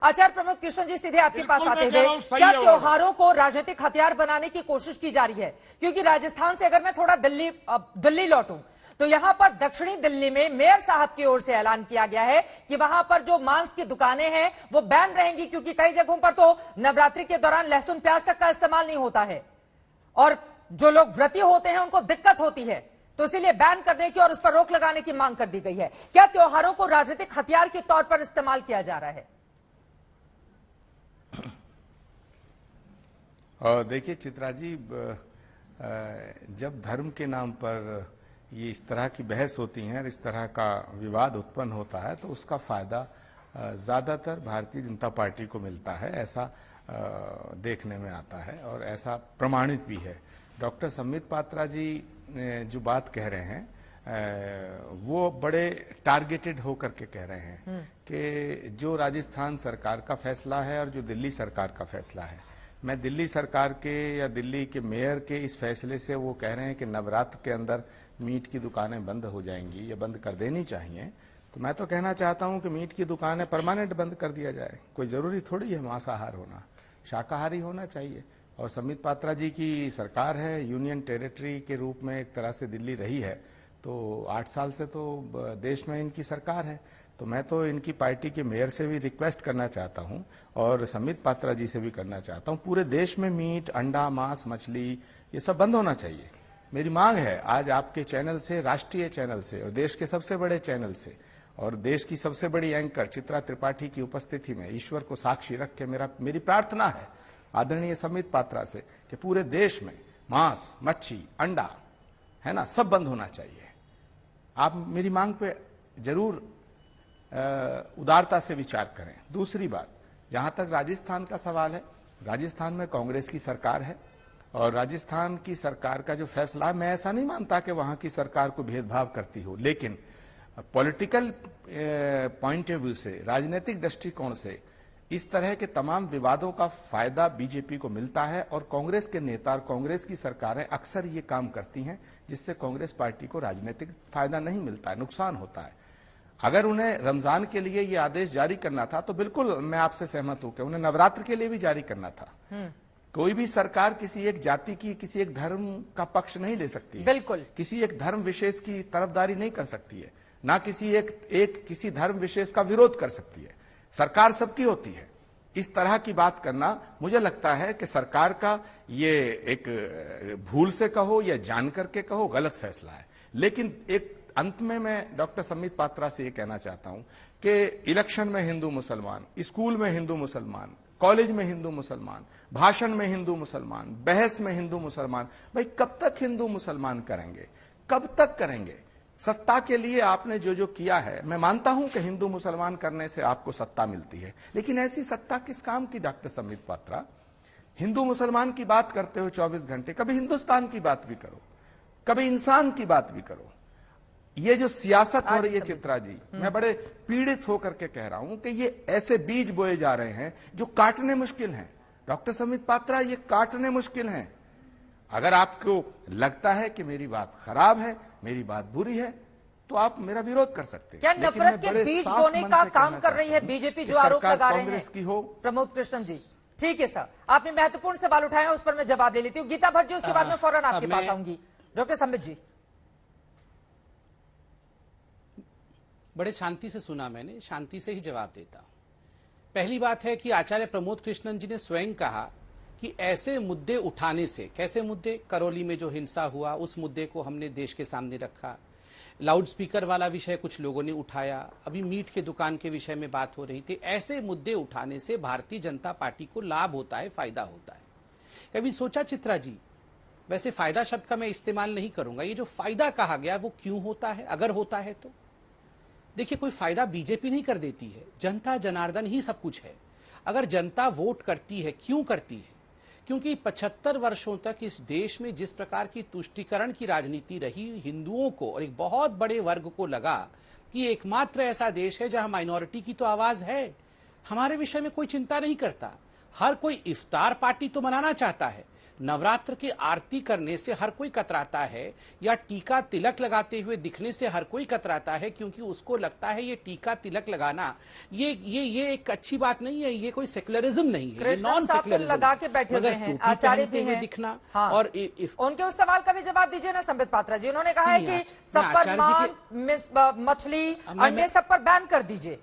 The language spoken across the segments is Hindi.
आचार्य प्रमोद कृष्ण जी, सीधे आपके पास आते हुए, क्या त्योहारों को राजनीतिक हथियार बनाने की कोशिश की जा रही है? क्योंकि राजस्थान से अगर मैं थोड़ा दिल्ली लौटूं तो यहां पर दक्षिणी दिल्ली में मेयर साहब की ओर से ऐलान किया गया है कि वहां पर जो मांस की दुकानें हैं वो बैन रहेंगी, क्योंकि कई जगहों पर तो नवरात्रि के दौरान लहसुन प्याज तक का इस्तेमाल नहीं होता है और जो लोग व्रती होते हैं उनको दिक्कत होती है, तो इसीलिए बैन करने की और उस पर रोक लगाने की मांग कर दी गई है। क्या त्योहारों को राजनीतिक हथियार के तौर पर इस्तेमाल किया जा रहा है? और देखिए चित्रा जी, जब धर्म के नाम पर ये इस तरह की बहस होती है और इस तरह का विवाद उत्पन्न होता है तो उसका फायदा ज्यादातर भारतीय जनता पार्टी को मिलता है, ऐसा देखने में आता है और ऐसा प्रमाणित भी है। डॉक्टर संबित पात्रा जी जो बात कह रहे हैं वो बड़े टारगेटेड होकर के कह रहे हैं कि जो राजस्थान सरकार का फैसला है और जो दिल्ली सरकार का फैसला है, मैं दिल्ली सरकार के या दिल्ली के मेयर के इस फैसले से वो कह रहे हैं कि नवरात्र के अंदर मीट की दुकानें बंद हो जाएंगी या बंद कर देनी चाहिए, तो मैं तो कहना चाहता हूं कि मीट की दुकानें परमानेंट बंद कर दिया जाए। कोई जरूरी थोड़ी है मांसाहार होना, शाकाहारी होना चाहिए। और संबित पात्रा जी की सरकार है, यूनियन टेरिटरी के रूप में एक तरह से दिल्ली रही है, तो 8 साल से तो देश में इनकी सरकार है। तो मैं तो इनकी पार्टी के मेयर से भी रिक्वेस्ट करना चाहता हूं और संबित पात्रा जी से भी करना चाहता हूं, पूरे देश में मीट, अंडा, मांस, मछली ये सब बंद होना चाहिए। मेरी मांग है आज आपके चैनल से, राष्ट्रीय चैनल से और देश के सबसे बड़े चैनल से और देश की सबसे बड़ी एंकर चित्रा त्रिपाठी की उपस्थिति में ईश्वर को साक्षी रख के मेरी प्रार्थना है आदरणीय संबित पात्रा से कि पूरे देश में मांस, मच्छी, अंडा है ना, सब बंद होना चाहिए। आप मेरी मांग पे जरूर उदारता से विचार करें। दूसरी बात, जहां तक राजस्थान का सवाल है, राजस्थान में कांग्रेस की सरकार है और राजस्थान की सरकार का जो फैसला है, मैं ऐसा नहीं मानता कि वहां की सरकार को भेदभाव करती हो, लेकिन पॉलिटिकल पॉइंट ऑफ व्यू से, राजनीतिक दृष्टिकोण से इस तरह के तमाम विवादों का फायदा बीजेपी को मिलता है और कांग्रेस के नेता और कांग्रेस की सरकारें अक्सर ये काम करती हैं जिससे कांग्रेस पार्टी को राजनीतिक फायदा नहीं मिलता है, नुकसान होता है। अगर उन्हें रमजान के लिए ये आदेश जारी करना था तो बिल्कुल मैं आपसे सहमत हूं कि उन्हें नवरात्र के लिए भी जारी करना था। कोई भी सरकार किसी एक जाति की, किसी एक धर्म का पक्ष नहीं ले सकती है, बिल्कुल किसी एक धर्म विशेष की तरफदारी नहीं कर सकती है, ना किसी धर्म विशेष का विरोध कर सकती है। सरकार सबकी होती है। इस तरह की बात करना मुझे लगता है कि सरकार का ये एक भूल से कहो या जान करके कहो गलत फैसला है। लेकिन एक अंत में मैं डॉक्टर संबित पात्रा से ये कहना चाहता हूं कि इलेक्शन में हिंदू मुसलमान, स्कूल में हिंदू मुसलमान, कॉलेज में हिंदू मुसलमान, भाषण में हिंदू मुसलमान, बहस में हिंदू मुसलमान, भाई कब तक हिंदू मुसलमान करेंगे, कब तक करेंगे? सत्ता के लिए आपने जो जो किया है, मैं मानता हूं कि हिंदू मुसलमान करने से आपको सत्ता मिलती है, लेकिन ऐसी सत्ता किस काम की डॉक्टर संबित पात्रा? हिंदू मुसलमान की बात करते हो 24 घंटे, कभी हिंदुस्तान की बात भी करो, कभी इंसान की बात भी करो। ये जो सियासत हो रही है चित्रा जी, मैं बड़े पीड़ित होकर के कह रहा हूं कि ये ऐसे बीज बोए जा रहे हैं जो काटने मुश्किल हैं। डॉक्टर संबित पात्रा, ये काटने मुश्किल हैं। अगर आपको लगता है कि मेरी बात खराब है, मेरी बात बुरी है, तो आप मेरा विरोध कर सकते हैं। क्या नफरत के बीज बोने का काम कर रही है बीजेपी, जो आरोप लगा रहे हैं की हो? प्रमोद कृष्ण जी, ठीक है सर, आपने महत्वपूर्ण सवाल उठाए हैं, उस पर मैं जवाब ले लेती हूँ। गीता भट्ट जी, उसके बाद में फौरन आपके पास आऊंगी। डॉक्टर संबित जी, बड़े शांति से सुना, मैंने शांति से ही जवाब देता हूं। पहली बात है कि आचार्य प्रमोद कृष्णन जी ने स्वयं कहा कि ऐसे मुद्दे उठाने से, कैसे मुद्दे, करौली में जो हिंसा हुआ उस मुद्दे को हमने देश के सामने रखा, लाउड स्पीकर वाला विषय कुछ लोगों ने उठाया, अभी मीट के दुकान के विषय में बात हो रही थी। ऐसे मुद्दे उठाने से भारतीय जनता पार्टी को लाभ होता है, फायदा होता है। कभी सोचा चित्रा जी, वैसे फायदा शब्द का मैं इस्तेमाल नहीं करूंगा, ये जो फायदा कहा गया वो क्यों होता है, अगर होता है तो? देखिए, कोई फायदा बीजेपी नहीं कर देती है, जनता जनार्दन ही सब कुछ है। अगर जनता वोट करती है, क्यों करती है? क्योंकि 75 वर्षों तक इस देश में जिस प्रकार की तुष्टीकरण की राजनीति रही, हिंदुओं को और एक बहुत बड़े वर्ग को लगा कि एकमात्र ऐसा देश है जहां माइनॉरिटी की तो आवाज है, हमारे विषय में कोई चिंता नहीं करता। हर कोई इफ्तार पार्टी तो मनाना चाहता है, नवरात्र की आरती करने से हर कोई कतराता है या टीका तिलक लगाते हुए दिखने से हर कोई कतराता है, क्योंकि उसको लगता है ये टीका तिलक लगाना ये एक अच्छी बात नहीं है, ये कोई सेक्युलरिज्म नहीं है, ये नॉन सेक्युलरिज्म लगा के बैठे हुए हैं, आचार्य भी हैं दिखना। हाँ। और उनके उस सवाल का भी जवाब दीजिए ना संबित पात्रा जी। उन्होंने कहा है कि सब पर मांस, मछली, अंडे सब पर बैन कर दीजिए।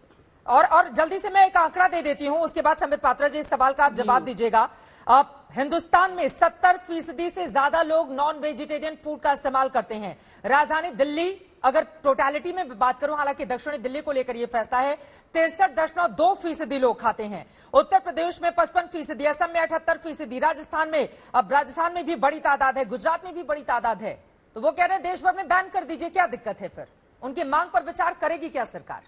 और जल्दी से मैं एक आंकड़ा दे देती हूं, उसके बाद संबित पात्रा जी इस सवाल का आप जवाब दीजिएगा। अब हिंदुस्तान में 70% से ज्यादा लोग नॉन वेजिटेरियन फूड का इस्तेमाल करते हैं। राजधानी दिल्ली, अगर टोटलिटी में बात करूं, हालांकि दक्षिणी दिल्ली को लेकर यह फैसला है, 63.2% लोग खाते हैं। उत्तर प्रदेश में 55%, असम में 78%, राजस्थान में, अब राजस्थान में भी बड़ी तादाद है, गुजरात में भी बड़ी तादाद है। तो वो कह रहे हैं देश भर में बैन कर दीजिए, क्या दिक्कत है? फिर उनकी मांग पर विचार करेगी क्या सरकार?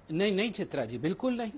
नहीं चित्रा जी, बिल्कुल नहीं।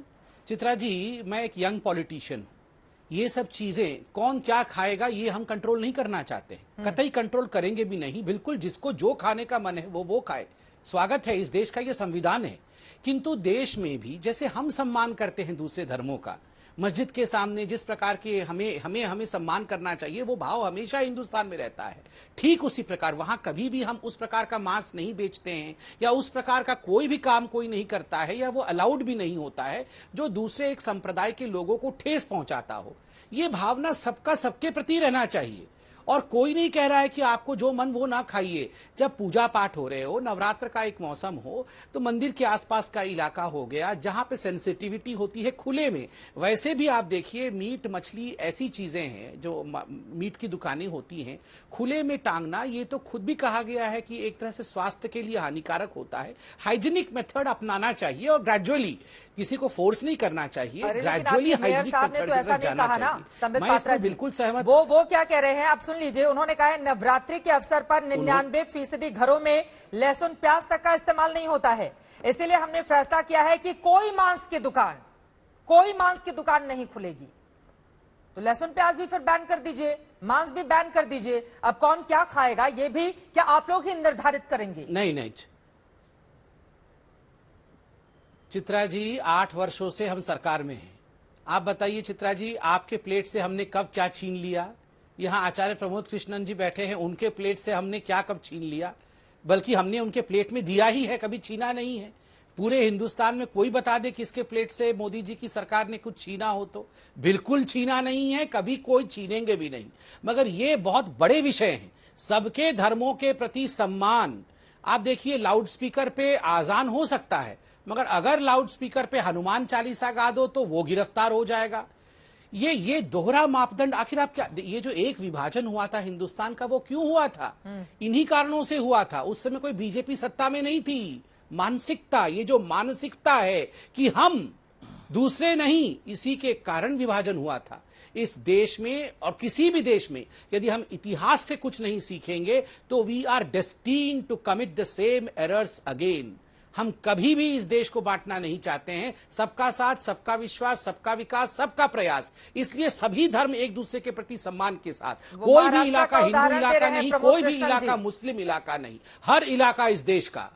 चित्रा जी, मैं एक यंग पॉलिटिशियन हूं। ये सब चीजें कौन क्या खाएगा ये हम कंट्रोल नहीं करना चाहते, कतई कंट्रोल करेंगे भी नहीं। बिल्कुल जिसको जो खाने का मन है वो खाए, स्वागत है, इस देश का ये संविधान है। किंतु देश में भी जैसे हम सम्मान करते हैं दूसरे धर्मों का, मस्जिद के सामने जिस प्रकार के हमें सम्मान करना चाहिए, वो भाव हमेशा हिंदुस्तान में रहता है। ठीक उसी प्रकार वहां कभी भी हम उस प्रकार का मांस नहीं बेचते हैं, या उस प्रकार का कोई भी काम कोई नहीं करता है, या वो अलाउड भी नहीं होता है जो दूसरे एक संप्रदाय के लोगों को ठेस पहुंचाता हो। ये भावना सबका सबके प्रति रहना चाहिए। और कोई नहीं कह रहा है कि आपको जो मन वो ना खाइए। जब पूजा पाठ हो रहे हो, नवरात्र का एक मौसम हो, तो मंदिर के आसपास का इलाका हो गया जहां पे सेंसिटिविटी होती है खुले में। वैसे भी आप देखिए, मीट मछली ऐसी चीजें हैं जो मीट की दुकानें होती हैं, खुले में टांगना ये तो खुद भी कहा गया है कि एक तरह से स्वास्थ्य के लिए हानिकारक होता है। हाइजीनिक मेथड अपनाना चाहिए और ग्रेजुअली, किसी को फोर्स नहीं करना चाहिए, ग्रेजुअली हाइजीनिक मेथड की तरफ जाना चाहिए। मैं इसमें बिल्कुल सहमत। वो क्या कह रहे हैं आप सुन लीजिए। उन्होंने कहा है नवरात्रि के अवसर पर 99% घरों में लहसुन प्याज तक का इस्तेमाल नहीं होता है, इसीलिए हमने फैसला किया है कि कोई मांस की दुकान नहीं खुलेगी। तो लहसुन प्याज भी फिर बैन कर दीजिए, मांस भी बैन कर दीजिए। अब कौन क्या खाएगा ये भी क्या आप लोग ही निर्धारित करेंगे? नहीं चित्रा जी, 8 वर्षों से हम सरकार में हैं। आप बताइए चित्रा जी, आपके प्लेट से हमने कब क्या छीन लिया? यहाँ आचार्य प्रमोद कृष्णन जी बैठे हैं, उनके प्लेट से हमने क्या कब छीन लिया? बल्कि हमने उनके प्लेट में दिया ही है, कभी छीना नहीं है। पूरे हिंदुस्तान में कोई बता दे किसके प्लेट से मोदी जी की सरकार ने कुछ छीना हो तो? बिल्कुल छीना नहीं है, कभी कोई छीनेंगे भी नहीं। मगर ये बहुत बड़े विषय हैं, सबके धर्मों के प्रति सम्मान। आप देखिए, लाउड स्पीकर पे आजान हो सकता है, मगर अगर लाउड स्पीकर पे हनुमान चालीसा गा दो तो वो गिरफ्तार हो जाएगा। ये दोहरा मापदंड, आखिर आप क्या, ये जो एक विभाजन हुआ था हिंदुस्तान का, वो क्यों हुआ था? इन्हीं कारणों से हुआ था। उस समय कोई बीजेपी सत्ता में नहीं थी। मानसिकता, ये जो मानसिकता है कि हम दूसरे नहीं, इसी के कारण विभाजन हुआ था। इस देश में और किसी भी देश में यदि हम इतिहास से कुछ नहीं सीखेंगे तो we are destined to commit the same errors again. हम कभी भी इस देश को बांटना नहीं चाहते हैं। सबका साथ, सबका विश्वास, सबका विकास, सबका प्रयास। इसलिए सभी धर्म एक दूसरे के प्रति सम्मान के साथ, कोई भी इलाका हिंदू इलाका नहीं, कोई भी इलाका मुस्लिम इलाका नहीं, हर इलाका इस देश का।